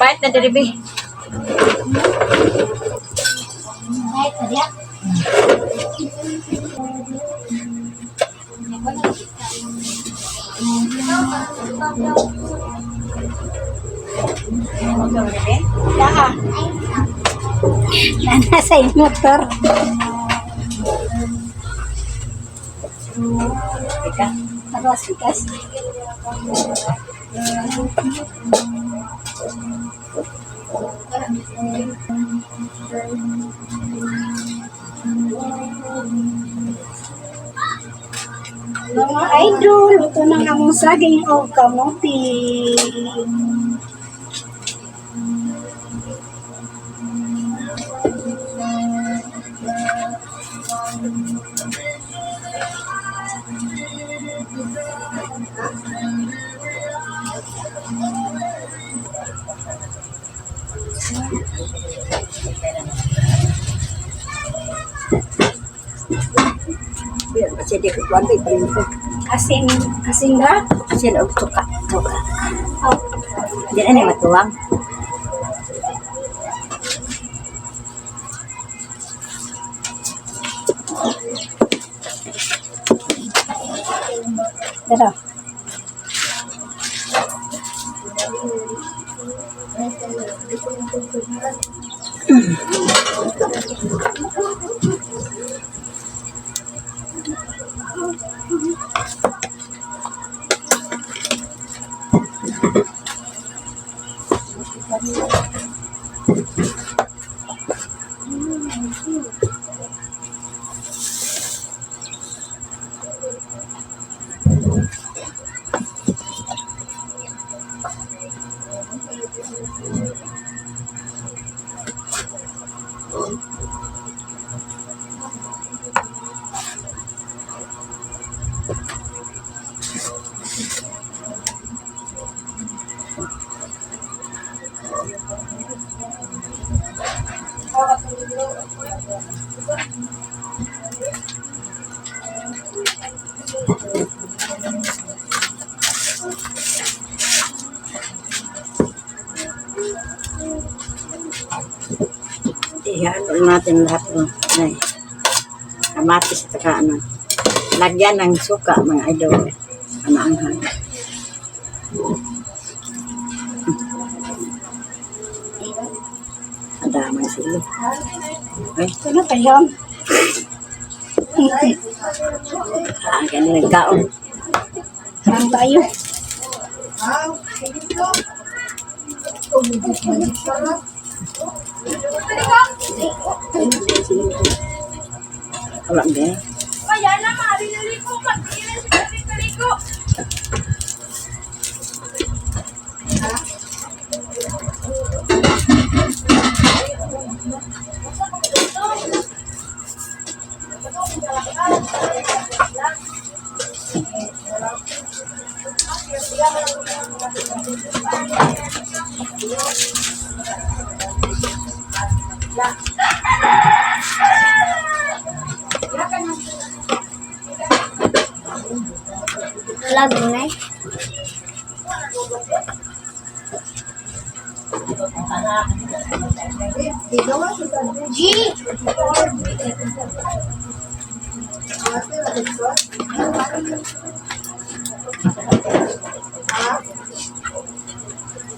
Bait na diribi. Bait na diya. Yaa. Nasa yung motor. Ika. Tapos ikas. Mga idol, ito na nga mong saging o kamuti. Kasi di ko kuwanti pa rin ko. Asin ba? Kasi na tuka. Tuka. Oh, Di na niya matuwang. dito. Ihalo natin lahat ng kamatis at saka ano. Lagyan ng suka mga idol. Maanghang. Adamang sila. Ay, Ano pa yun? ganun nagkaon. Ang tayo. Wala ba? Kaya na, binili ko. Mag-ilan sa binili ko. Lago na eh. G!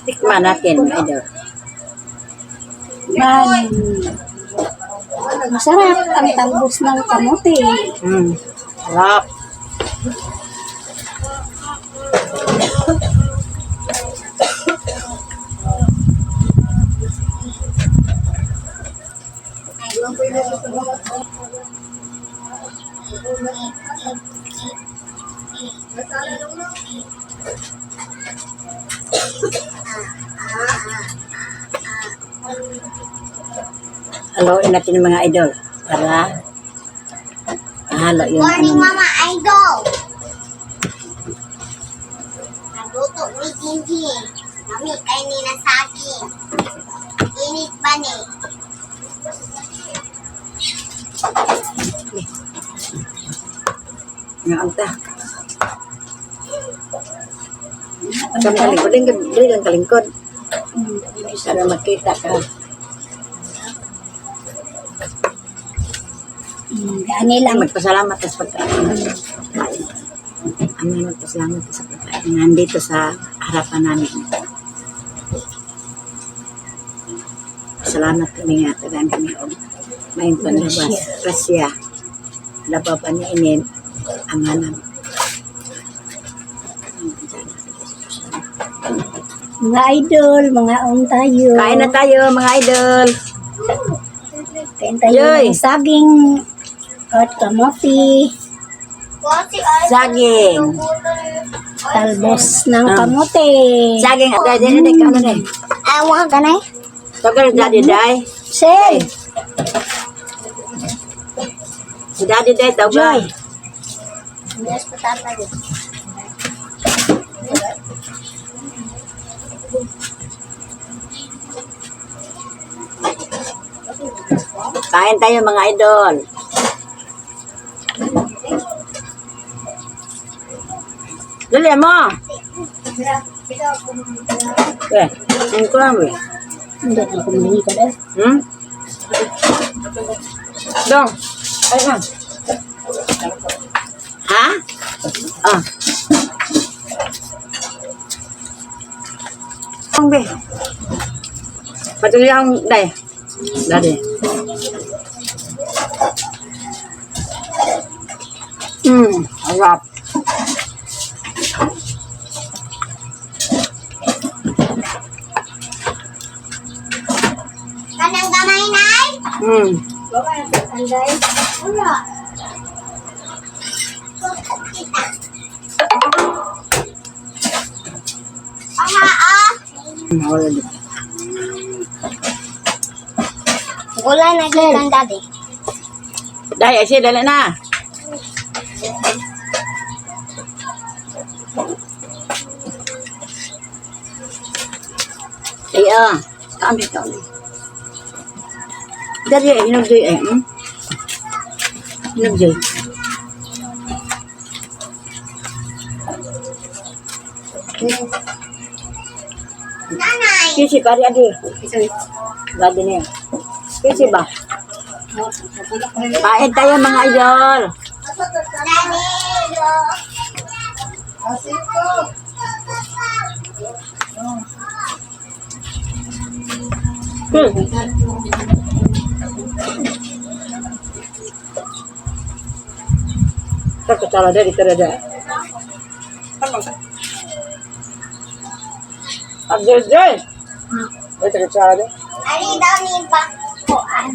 Tikman natin mga idol. Man. Masarap ang talbos ng kamote. Sarap. Haluin natin ng mga idol para halo yung Morning, ano. Mama Idol! Nagluto ni Jinjin. Mami, kain ni na saging. Init ba ni? Nga anta. Kami kalingkod din, din ang kalingkod. para makita ka. Gani lang. Magpasalamat ka sa pagkain. Magpasalamat ka sa pagkain. Nandito sa harapan namin. Salamat kami nga. Tagaan kami o may panlabas. Rasya. Lababan niya inin. Amanan. Mga idol, mga on tayo. Kain na tayo mga idol. Kain tayo Yoy. ng saging at kamote. Saging. Talbos ng kamote. Saging. Dahil ka ano na eh. Awa ka na eh. Tagal daddy day. Sel. Si daddy day tagal. Yes, patata din. Kain tayo mga idol. Dali mo. Ang kulang eh. Hindi na ako mali ka dahil. Dong. Ay na. Ha? Ah. Ang be. Patuloy ang day. Dali. Harap. Kanang gamay, Nay? Anday. Wala. Wala din. Wala na kitang dati. Day, ay siya, dali na. Ay, kami. Dari, hinagday ay, hinagday. Nanay. Kisi, pari adi. Gadi niya. Kisi ba? Kain tayo mga idol. Danilo. Terkecala dari terada. Abdul Jai. Terkecala deh. Ari daw ni Bakuan.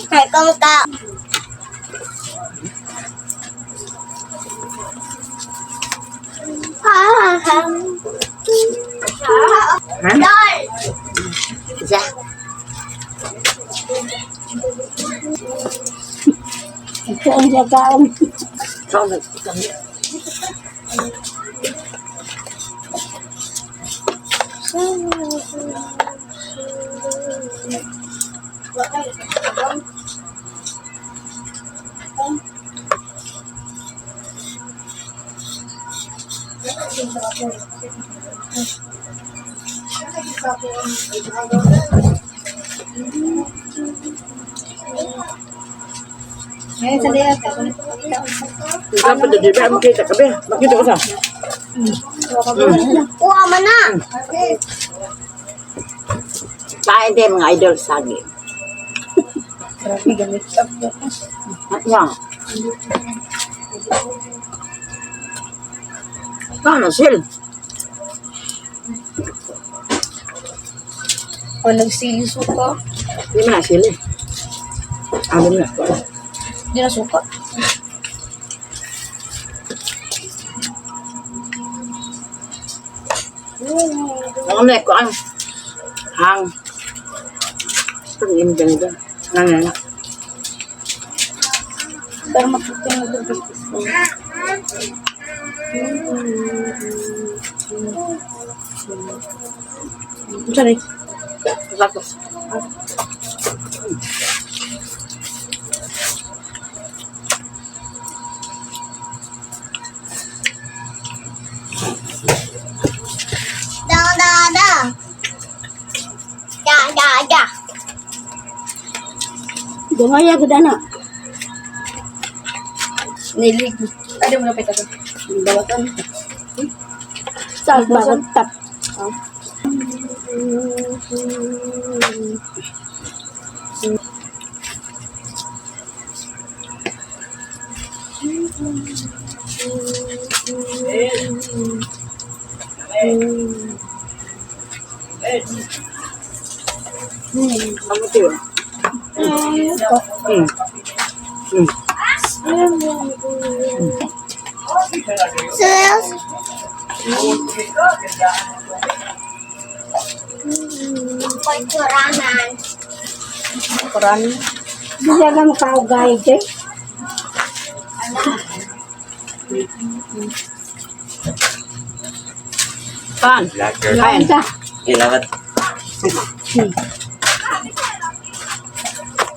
Kay kung ka. Dol. Isa. Ito ang jagaon. Kau nak kami. Ngayon sa diya ka. Kita pada dia dah mungkin tak kabeh. Makin tak usah. Kuha man na. Kain tayo mga idol saging. Grabe gamit sa Ya. Paano sil? O nagsili suka. Di mana sil eh? Ano na? Hindi na suka. Ang may ko ang hang. Pag-im dyan dyan. Nga. Pero maputin mo doon. Sorry. Tapos. Gumaya ko na. Nilig. Pwede mo na pa ito. Balatan. Sa bagong tap. Mamuti yun. Sus. Kulturanan. Koran. Bisa ka makaugay dyan. Pan. Kain ka. Ilakat.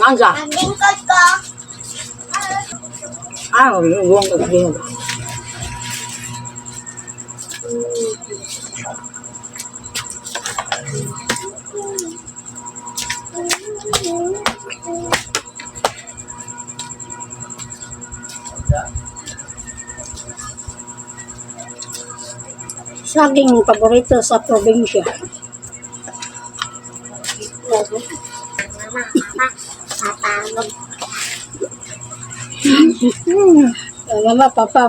Ngansa. Ang lingkod ko. Huwag ka din. Saging paborito sa probinsya. Tatawag. Mama, papa,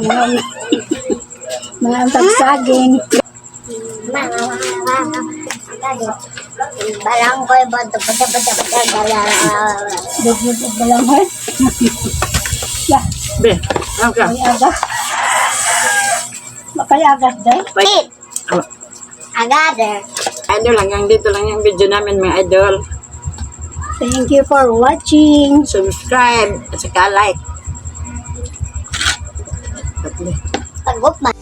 mga antag saging. Barangkoy bata Dugdug ba lang, hoy? Yeah, Be, ano ka? may agas. Makayagas dahil. Wait. Agader. Idol, hanggang dito lang yung video namin mga idol. Thank you for watching. Subscribe at saka like. Tatlo. Tagup man.